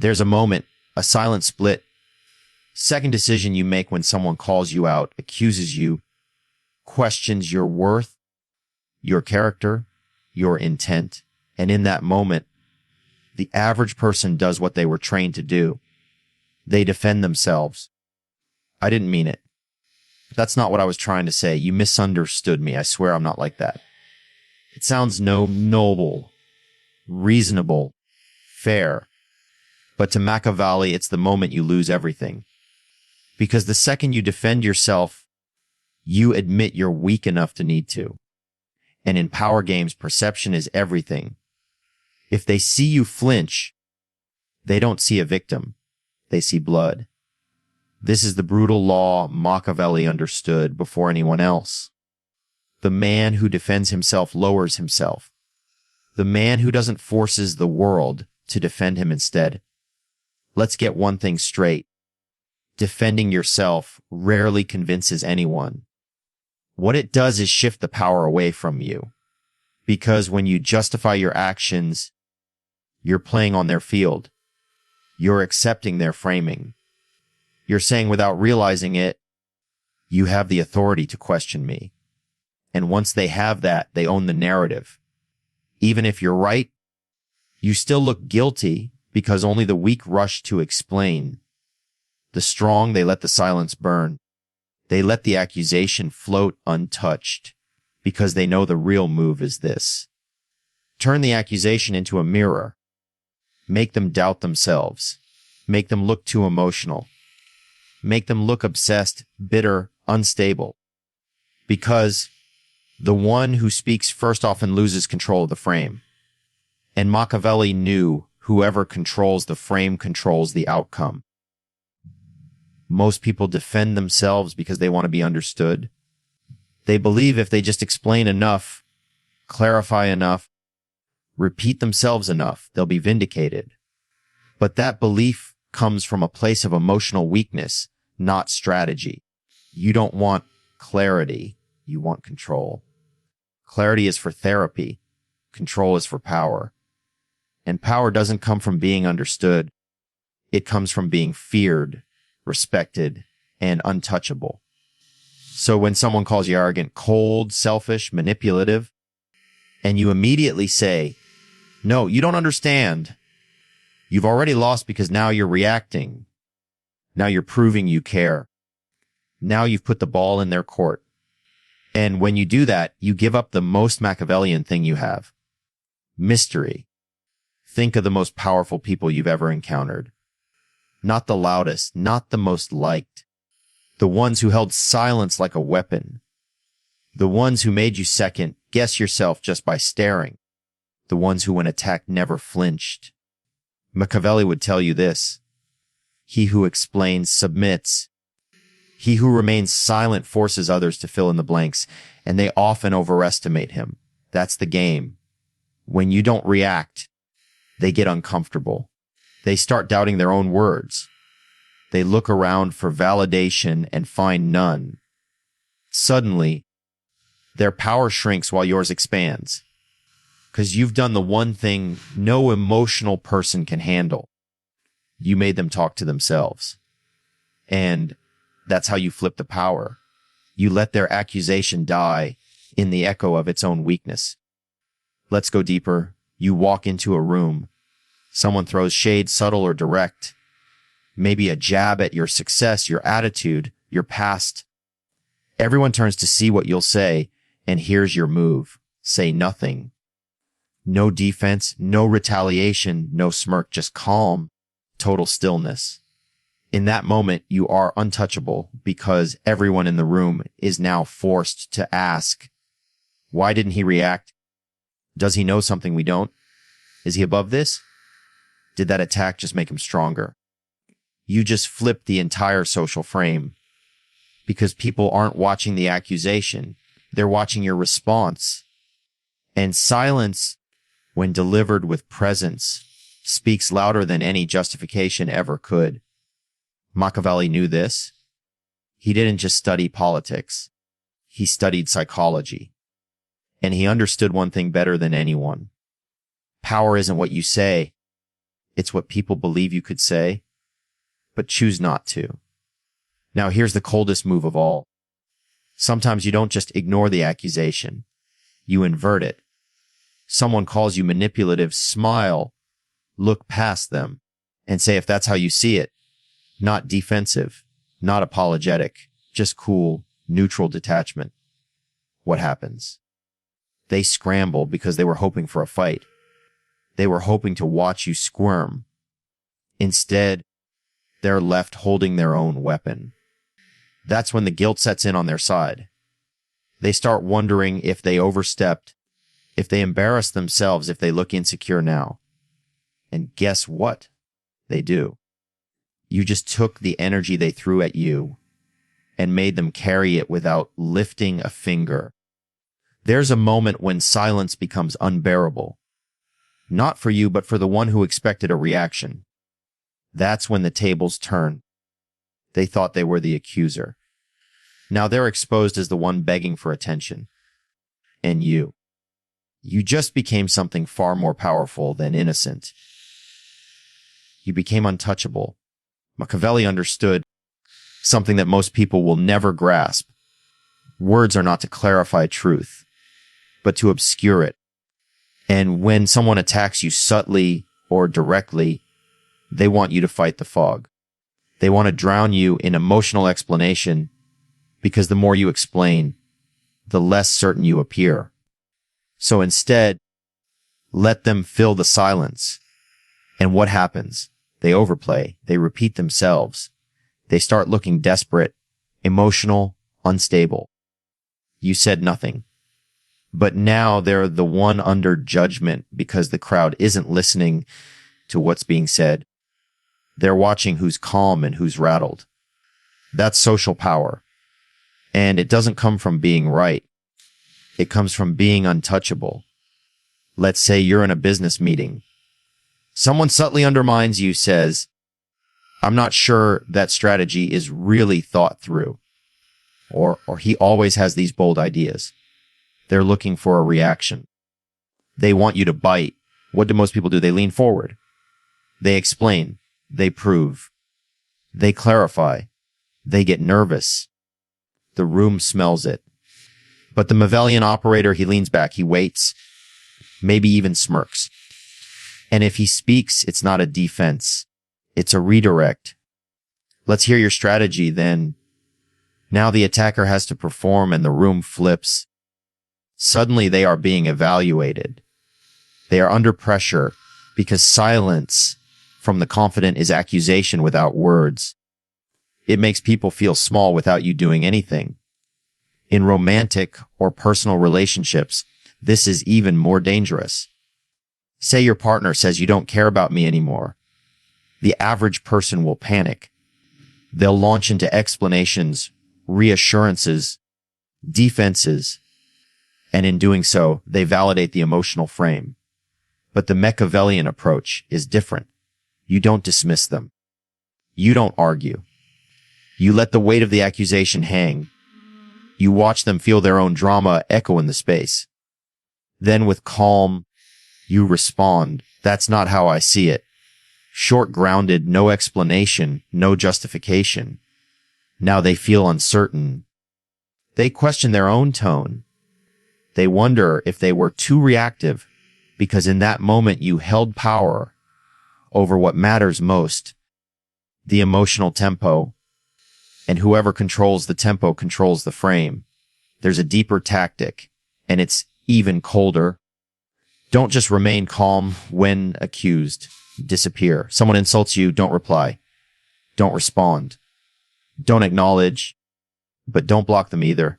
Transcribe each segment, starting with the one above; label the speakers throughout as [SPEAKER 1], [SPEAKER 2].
[SPEAKER 1] There's a moment, a silent split, second decision you make when someone calls you out, accuses you, questions your worth, your character, your intent. And in that moment, the average person does what they were trained to do. They defend themselves. I didn't mean it. That's not what I was trying to say. You misunderstood me. I swear I'm not like that. It sounds noble, reasonable, fair. But to Machiavelli, it's the moment you lose everything. Because the second you defend yourself, you admit you're weak enough to need to. And in power games, perception is everything. If they see you flinch, they don't see a victim. They see blood. This is the brutal law Machiavelli understood before anyone else. The man who defends himself lowers himself. The man who doesn't forces the world to defend him instead. Let's get one thing straight. Defending yourself rarely convinces anyone. What it does is shift the power away from you. Because when you justify your actions, you're playing on their field. You're accepting their framing. You're saying without realizing it, you have the authority to question me. And once they have that, they own the narrative. Even if you're right, you still look guilty because only the weak rush to explain. The strong, they let the silence burn. They let the accusation float untouched because they know the real move is this. Turn the accusation into a mirror. Make them doubt themselves. Make them look too emotional. Make them look obsessed, bitter, unstable. Because the one who speaks first often loses control of the frame. And Machiavelli knew whoever controls the frame controls the outcome. Most people defend themselves because they want to be understood. They believe if they just explain enough, clarify enough, repeat themselves enough, they'll be vindicated. But that belief comes from a place of emotional weakness, not strategy. You don't want clarity, you want control. Clarity is for therapy. Control is for power. And power doesn't come from being understood. It comes from being feared, respected, and untouchable. So when someone calls you arrogant, cold, selfish, manipulative, and you immediately say, no, you don't understand. You've already lost because now you're reacting. Now you're proving you care. Now you've put the ball in their court. And when you do that, you give up the most Machiavellian thing you have. Mystery. Think of the most powerful people you've ever encountered. Not the loudest, not the most liked. The ones who held silence like a weapon. The ones who made you second guess yourself just by staring. The ones who when attacked never flinched. Machiavelli would tell you this. He who explains submits. He who remains silent forces others to fill in the blanks, and they often overestimate him. That's the game. When you don't react, they get uncomfortable. They start doubting their own words. They look around for validation and find none. Suddenly, their power shrinks while yours expands. Because you've done the one thing no emotional person can handle. You made them talk to themselves. And that's how you flip the power. You let their accusation die in the echo of its own weakness. Let's go deeper. You walk into a room. Someone throws shade, subtle or direct. Maybe a jab at your success, your attitude, your past. Everyone turns to see what you'll say, and here's your move. Say nothing. No defense, no retaliation, no smirk, just calm, total stillness. In that moment, you are untouchable because everyone in the room is now forced to ask, why didn't he react? Does he know something we don't? Is he above this? Did that attack just make him stronger? You just flipped the entire social frame because people aren't watching the accusation. They're watching your response. And silence, when delivered with presence, speaks louder than any justification ever could. Machiavelli knew this. He didn't just study politics. He studied psychology. And he understood one thing better than anyone. Power isn't what you say. It's what people believe you could say, but choose not to. Now, here's the coldest move of all. Sometimes you don't just ignore the accusation. You invert it. Someone calls you manipulative, smile, look past them, and say if that's how you see it, not defensive, not apologetic, just cool, neutral detachment. What happens? They scramble because they were hoping for a fight. They were hoping to watch you squirm. Instead, they're left holding their own weapon. That's when the guilt sets in on their side. They start wondering if they overstepped, if they embarrass themselves, if they look insecure now. And guess what? They do. You just took the energy they threw at you and made them carry it without lifting a finger. There's a moment when silence becomes unbearable. Not for you, but for the one who expected a reaction. That's when the tables turn. They thought they were the accuser. Now they're exposed as the one begging for attention. And you just became something far more powerful than innocent. You became untouchable. Machiavelli understood something that most people will never grasp. Words are not to clarify truth, but to obscure it. And when someone attacks you subtly or directly, they want you to fight the fog. They want to drown you in emotional explanation, because the more you explain, the less certain you appear. So instead, let them fill the silence. And what happens? They overplay. They repeat themselves. They start looking desperate, emotional, unstable. You said nothing. But now they're the one under judgment because the crowd isn't listening to what's being said. They're watching who's calm and who's rattled. That's social power. And it doesn't come from being right. It comes from being untouchable. Let's say you're in a business meeting. Someone subtly undermines you, says, "I'm not sure that strategy is really thought through." Or he always has these bold ideas. They're looking for a reaction. They want you to bite. What do most people do? They lean forward. They explain. They prove. They clarify. They get nervous. The room smells it. But the Machiavellian operator, he leans back. He waits. Maybe even smirks. And if he speaks, it's not a defense. It's a redirect. Let's hear your strategy then. Now the attacker has to perform and the room flips. Suddenly they are being evaluated. They are under pressure because silence from the confident is accusation without words. It makes people feel small without you doing anything. In romantic or personal relationships, this is even more dangerous. Say your partner says you don't care about me anymore. The average person will panic. They'll launch into explanations, reassurances, defenses, and in doing so, they validate the emotional frame. But the Machiavellian approach is different. You don't dismiss them. You don't argue. You let the weight of the accusation hang. You watch them feel their own drama echo in the space. Then with calm, you respond. That's not how I see it. Short, grounded, no explanation, no justification. Now they feel uncertain. They question their own tone. They wonder if they were too reactive because in that moment you held power over what matters most, the emotional tempo. And whoever controls the tempo controls the frame. There's a deeper tactic, and it's even colder. Don't just remain calm when accused. Disappear. Someone insults you, don't reply. Don't respond. Don't acknowledge, but don't block them either.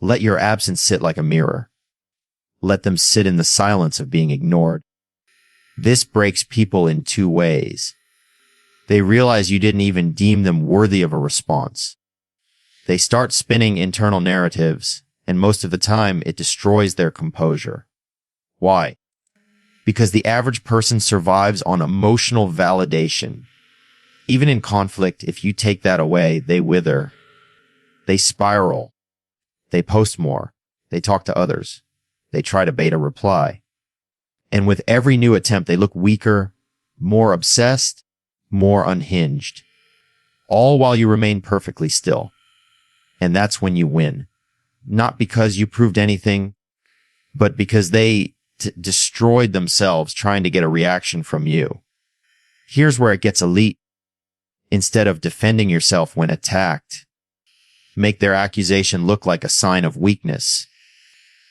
[SPEAKER 1] Let your absence sit like a mirror. Let them sit in the silence of being ignored. This breaks people in two ways. They realize you didn't even deem them worthy of a response. They start spinning internal narratives, and most of the time it destroys their composure. Why? Because the average person survives on emotional validation. Even in conflict, if you take that away, they wither. They spiral. They post more. They talk to others. They try to bait a reply. And with every new attempt, they look weaker, more obsessed, more unhinged, all while you remain perfectly still. And that's when you win. Not because you proved anything, but because they destroyed themselves trying to get a reaction from you. Here's where it gets elite. Instead of defending yourself when attacked, make their accusation look like a sign of weakness.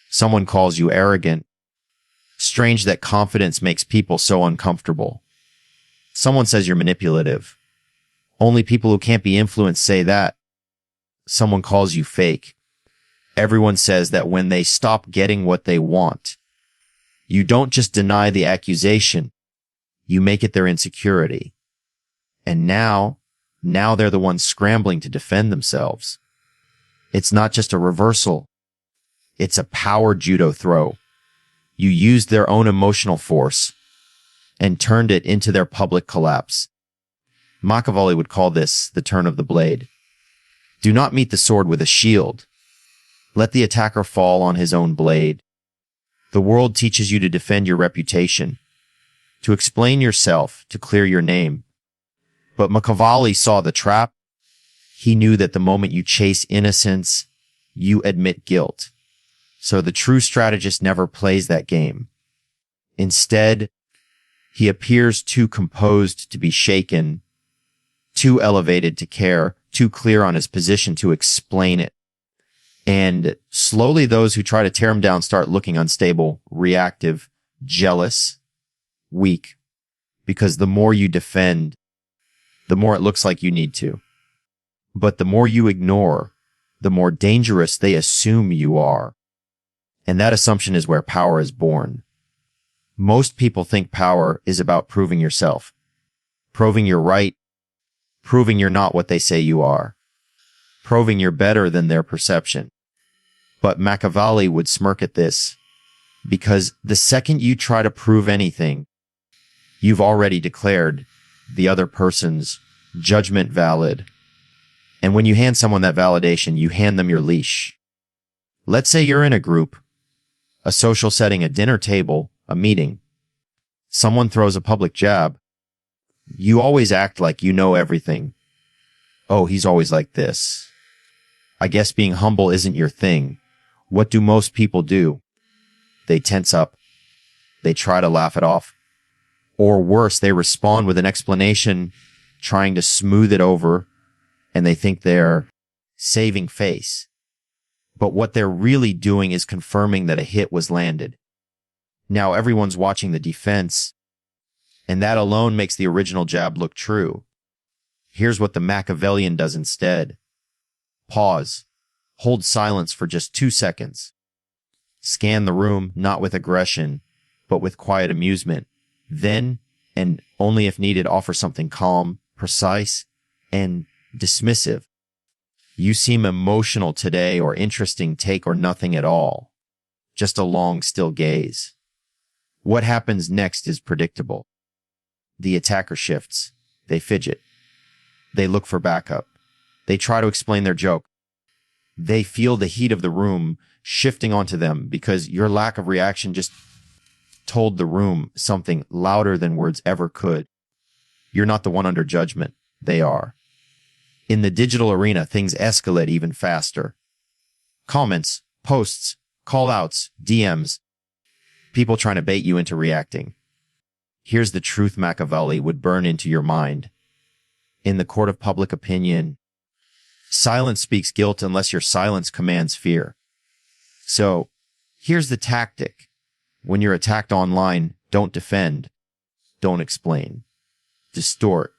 [SPEAKER 1] Someone calls you arrogant. Strange that confidence makes people so uncomfortable. Someone says you're manipulative. Only people who can't be influenced say that. Someone calls you fake. Everyone says that when they stop getting what they want. You don't just deny the accusation, you make it their insecurity. And now they're the ones scrambling to defend themselves. It's not just a reversal. It's a power judo throw. You used their own emotional force and turned it into their public collapse. Machiavelli would call this the turn of the blade. Do not meet the sword with a shield. Let the attacker fall on his own blade. The world teaches you to defend your reputation, to explain yourself, to clear your name. But Machiavelli saw the trap. He knew that the moment you chase innocence, you admit guilt. So the true strategist never plays that game. Instead, he appears too composed to be shaken, too elevated to care, too clear on his position to explain it. And slowly those who try to tear him down start looking unstable, reactive, jealous, weak. Because the more you defend, the more it looks like you need to. But the more you ignore, the more dangerous they assume you are. And that assumption is where power is born. Most people think power is about proving yourself, proving you're right, proving you're not what they say you are, proving you're better than their perception. But Machiavelli would smirk at this, because the second you try to prove anything, you've already declared the other person's judgment valid. And when you hand someone that validation, you hand them your leash. Let's say you're in a group, a social setting, a dinner table, a meeting. Someone throws a public jab. You always act like you know everything. Oh, he's always like this. I guess being humble isn't your thing. What do most people do? They tense up. They try to laugh it off. Or worse, they respond with an explanation, trying to smooth it over, and they think they're saving face. But what they're really doing is confirming that a hit was landed. Now everyone's watching the defense, and that alone makes the original jab look true. Here's what the Machiavellian does instead. Pause. Hold silence for just 2 seconds. Scan the room, not with aggression, but with quiet amusement. Then, and only if needed, offer something calm, precise, and dismissive. You seem emotional today, or interesting, take, or nothing at all. Just a long, still gaze. What happens next is predictable. The attacker shifts. They fidget. They look for backup. They try to explain their joke. They feel the heat of the room shifting onto them because your lack of reaction just told the room something louder than words ever could. You're not the one under judgment. They are. In the digital arena, things escalate even faster. Comments, posts, call-outs, DMs. People trying to bait you into reacting. Here's the truth Machiavelli would burn into your mind. In the court of public opinion, silence speaks guilt unless your silence commands fear. So, here's the tactic. When you're attacked online, don't defend. Don't explain. Distort.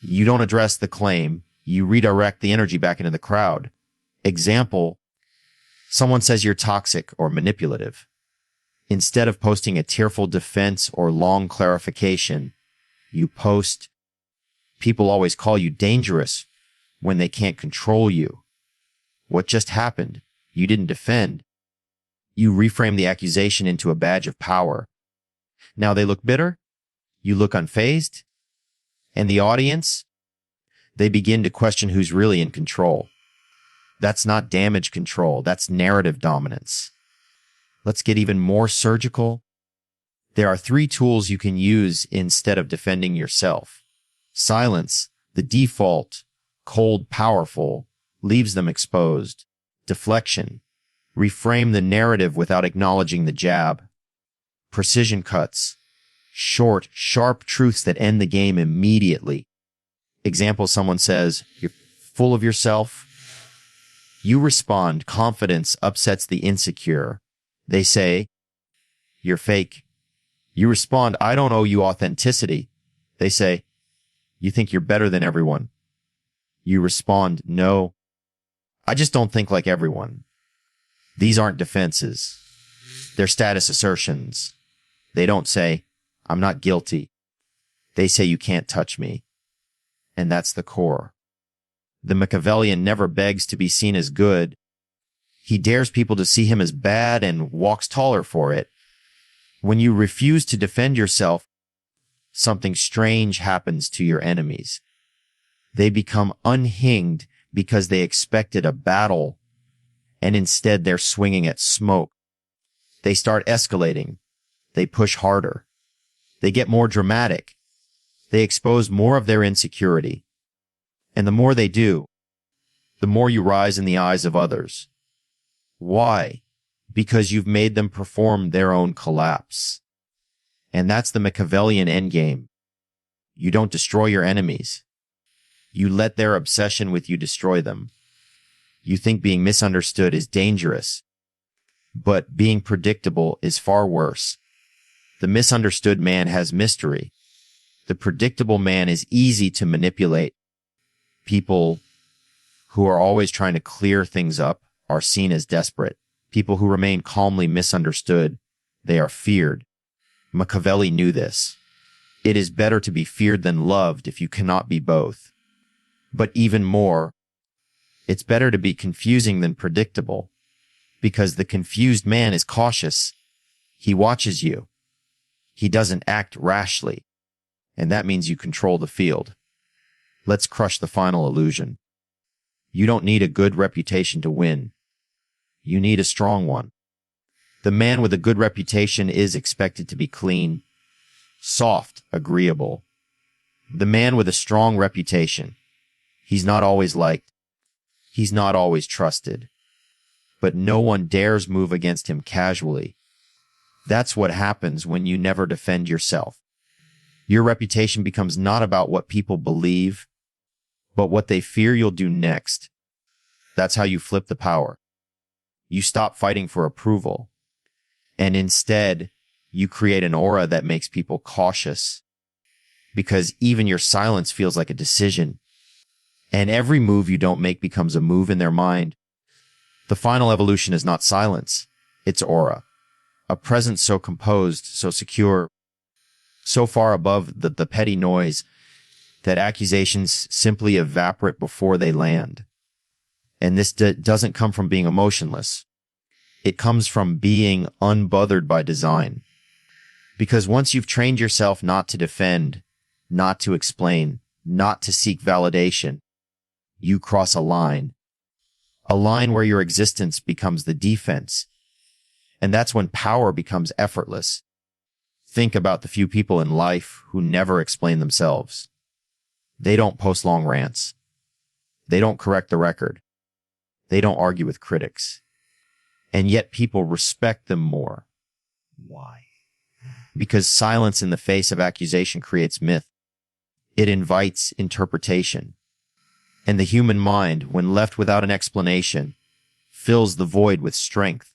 [SPEAKER 1] You don't address the claim. You redirect the energy back into the crowd. Example, someone says you're toxic or manipulative. Instead of posting a tearful defense or long clarification, you post, people always call you dangerous when they can't control you. What just happened? You didn't defend. You reframe the accusation into a badge of power. Now they look bitter. You look unfazed. And the audience, they begin to question who's really in control. That's not damage control. That's narrative dominance. Let's get even more surgical. There are three tools you can use instead of defending yourself. Silence, the default, cold, powerful, leaves them exposed. Deflection, reframe the narrative without acknowledging the jab. Precision cuts, short, sharp truths that end the game immediately. Example, someone says, "You're full of yourself." You respond, "Confidence upsets the insecure." They say, "You're fake." You respond, "I don't owe you authenticity." They say, "You think you're better than everyone." You respond, "No, I just don't think like everyone." These aren't defenses. They're status assertions. They don't say, "I'm not guilty." They say, "You can't touch me." And that's the core. The Machiavellian never begs to be seen as good. He dares people to see him as bad and walks taller for it. When you refuse to defend yourself, something strange happens to your enemies. They become unhinged because they expected a battle, and instead they're swinging at smoke. They start escalating. They push harder. They get more dramatic. They expose more of their insecurity. And the more they do, the more you rise in the eyes of others. Why? Because you've made them perform their own collapse. And that's the Machiavellian endgame. You don't destroy your enemies. You let their obsession with you destroy them. You think being misunderstood is dangerous, but being predictable is far worse. The misunderstood man has mystery. The predictable man is easy to manipulate. People who are always trying to clear things up are seen as desperate. People who remain calmly misunderstood, they are feared. Machiavelli knew this. It is better to be feared than loved if you cannot be both. But even more, it's better to be confusing than predictable, because the confused man is cautious. He watches you. He doesn't act rashly, and that means you control the field. Let's crush the final illusion. You don't need a good reputation to win. You need a strong one. The man with a good reputation is expected to be clean, soft, agreeable. The man with a strong reputation, he's not always liked. He's not always trusted. But no one dares move against him casually. That's what happens when you never defend yourself. Your reputation becomes not about what people believe, but what they fear you'll do next. That's how you flip the power. You stop fighting for approval, and instead, you create an aura that makes people cautious, because even your silence feels like a decision, and every move you don't make becomes a move in their mind. The final evolution is not silence, it's aura. A presence so composed, so secure, so far above the petty noise that accusations simply evaporate before they land. And this doesn't come from being emotionless. It comes from being unbothered by design. Because once you've trained yourself not to defend, not to explain, not to seek validation, you cross a line where your existence becomes the defense. And that's when power becomes effortless. Think about the few people in life who never explain themselves. They don't post long rants. They don't correct the record. They don't argue with critics. And yet people respect them more. Why? Because silence in the face of accusation creates myth. It invites interpretation. And the human mind, when left without an explanation, fills the void with strength.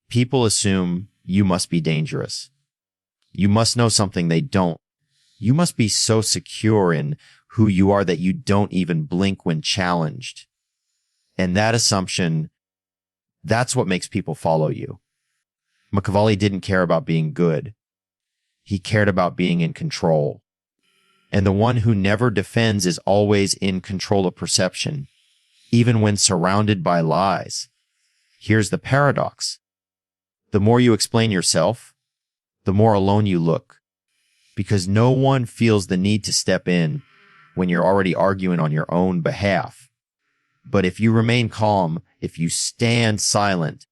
[SPEAKER 1] People assume you must be dangerous. You must know something they don't. You must be so secure in who you are that you don't even blink when challenged. And that assumption, that's what makes people follow you. Machiavelli didn't care about being good. He cared about being in control. And the one who never defends is always in control of perception, even when surrounded by lies. Here's the paradox. The more you explain yourself, the more alone you look, because no one feels the need to step in when you're already arguing on your own behalf. But if you remain calm, if you stand silent,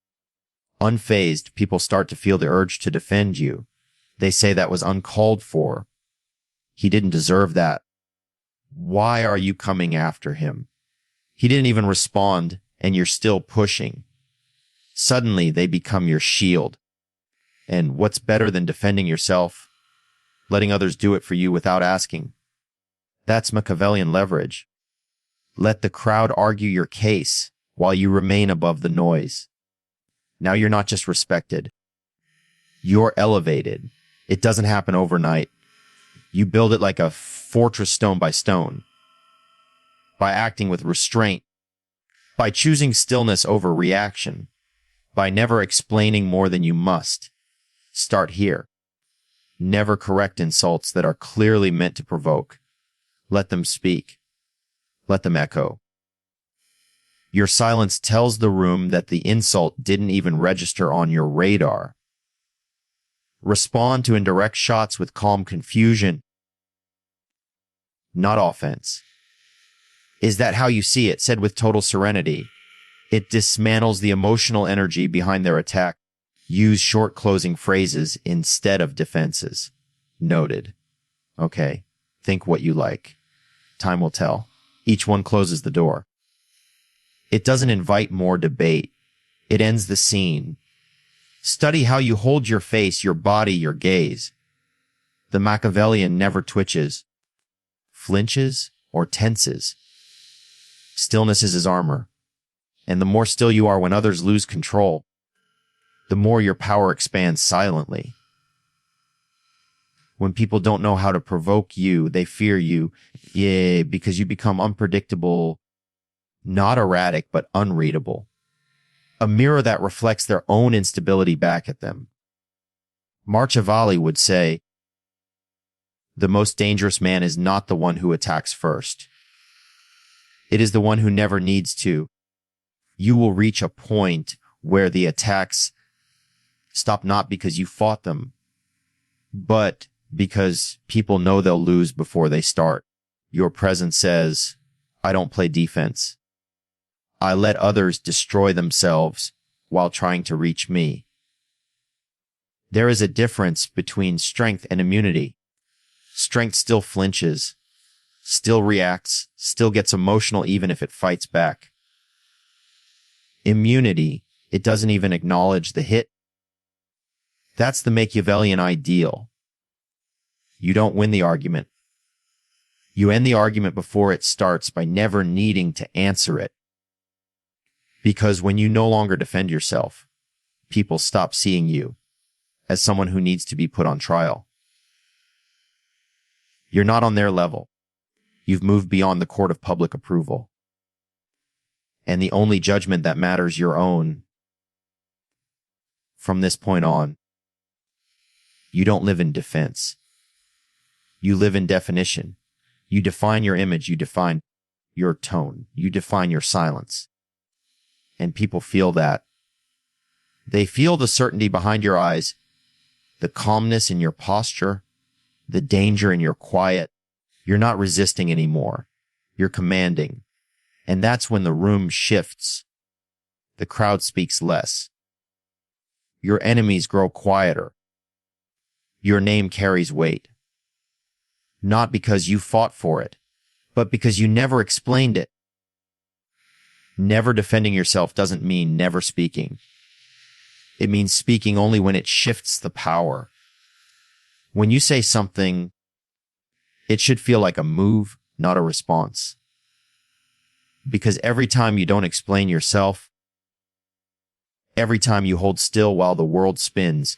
[SPEAKER 1] unfazed, people start to feel the urge to defend you. They say that was uncalled for. He didn't deserve that. Why are you coming after him? He didn't even respond, and you're still pushing. Suddenly, they become your shield. And what's better than defending yourself? Letting others do it for you without asking. That's Machiavellian leverage. Let the crowd argue your case while you remain above the noise. Now you're not just respected. You're elevated. It doesn't happen overnight. You build it like a fortress stone by stone. By acting with restraint. By choosing stillness over reaction. By never explaining more than you must. Start here. Never correct insults that are clearly meant to provoke. Let them speak. Let them echo. Your silence tells the room that the insult didn't even register on your radar. Respond to indirect shots with calm confusion, not offense. Is that how you see it? Said with total serenity. It dismantles the emotional energy behind their attack. Use short closing phrases instead of defenses. Noted. Okay, think what you like. Time will tell. Each one closes the door. It doesn't invite more debate. It ends the scene. Study how you hold your face, your body, your gaze. The Machiavellian never twitches, flinches, or tenses. Stillness is his armor. And the more still you are when others lose control, the more your power expands silently. When people don't know how to provoke you, they fear you, because you become unpredictable, not erratic, but unreadable. A mirror that reflects their own instability back at them. Machiavelli would say, the most dangerous man is not the one who attacks first. It is the one who never needs to. You will reach a point where the attacks stop not because you fought them, but because people know they'll lose before they start. Your presence says, I don't play defense. I let others destroy themselves while trying to reach me. There is a difference between strength and immunity. Strength still flinches, still reacts, still gets emotional even if it fights back. Immunity, it doesn't even acknowledge the hit. That's the Machiavellian ideal. You don't win the argument. You end the argument before it starts by never needing to answer it. Because when you no longer defend yourself, people stop seeing you as someone who needs to be put on trial. You're not on their level. You've moved beyond the court of public approval. And the only judgment that matters your own. From this point on, you don't live in defense. You live in definition. You define your image. You define your tone. You define your silence. And people feel that. They feel the certainty behind your eyes, the calmness in your posture, the danger in your quiet. You're not resisting anymore. You're commanding. And that's when the room shifts. The crowd speaks less. Your enemies grow quieter. Your name carries weight. Not because you fought for it, but because you never explained it. Never defending yourself doesn't mean never speaking. It means speaking only when it shifts the power. When you say something, it should feel like a move, not a response. Because every time you don't explain yourself, every time you hold still while the world spins,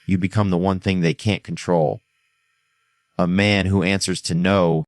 [SPEAKER 1] you become the one thing they can't control. A man who answers to no